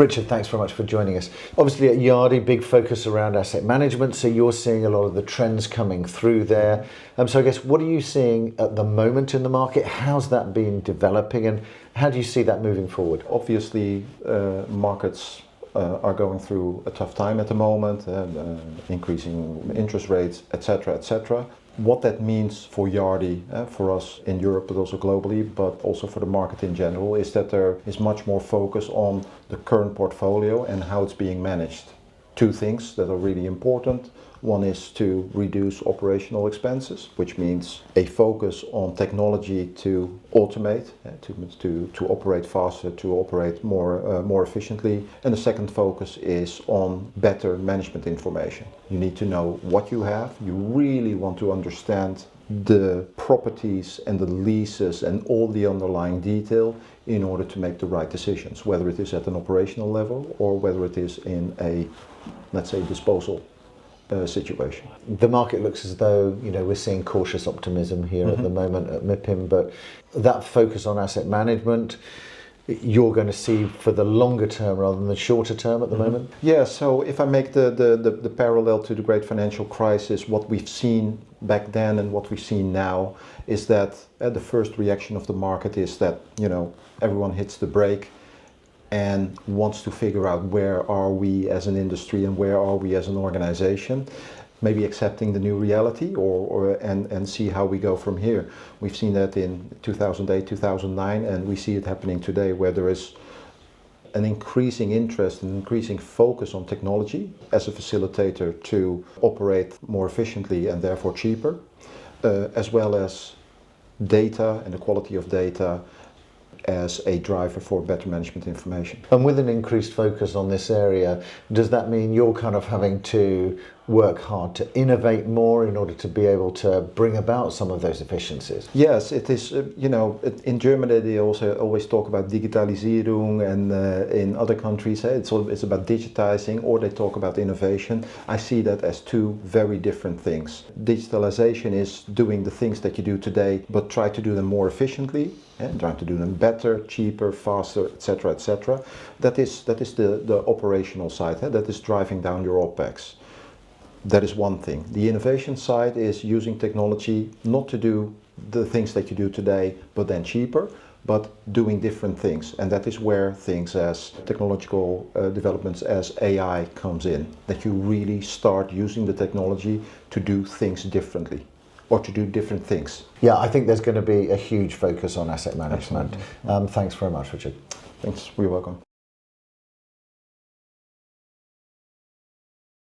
Richard, thanks very much for joining us. Obviously at Yardi, big focus around asset management, so you're seeing a lot of the trends coming through there. So I guess, what are you seeing at the moment in the market? How's that been developing, and how do you see that moving forward? Obviously, markets are going through a tough time at the moment, increasing interest rates, etc., etc. What that means for Yardi, for us in Europe, but also globally, but also for the market in general, is that there is much more focus on the current portfolio and how it's being managed. Two things that are really important. One is to reduce operational expenses, which means a focus on technology to automate, to operate faster, to operate more efficiently. And the second focus is on better management information. You need to know what you have. You really want to understand the properties and the leases and all the underlying detail in order to make the right decisions, whether it is at an operational level or whether it is in a, let's say, disposal situation. The market looks as though, we're seeing cautious optimism here at the moment at MIPIM, but that focus on asset management, you're going to see for the longer term rather than the shorter term at the moment? Yeah, so if I make the parallel to the great financial crisis, what we've seen back then and what we've seen now is that the first reaction of the market is that, everyone hits the brake and wants to figure out where are we as an industry and where are we as an organization, maybe accepting the new reality and see how we go from here. We've seen that in 2008, 2009, and we see it happening today, where there is an increasing interest and increasing focus on technology as a facilitator to operate more efficiently and therefore cheaper, as well as data and the quality of data as a driver for better management information. And with an increased focus on this area, does that mean you're kind of having to work hard to innovate more in order to be able to bring about some of those efficiencies? Yes, it is. In Germany they also always talk about Digitalisierung, and in other countries it's about digitizing, or they talk about innovation. I see that as two very different things. Digitalization is doing the things that you do today, but try to do them more efficiently, and trying to do them better, cheaper, faster, etc., etc. That is the operational side. That is driving down your OPEX. That is one thing. The innovation side is using technology not to do the things that you do today, but then cheaper, but doing different things. And that is where things as technological developments as AI comes in. That you really start using the technology to do things differently, or to do different things. Yeah, I think there's going to be a huge focus on asset management. Thanks very much, Richard. Thanks, you're welcome.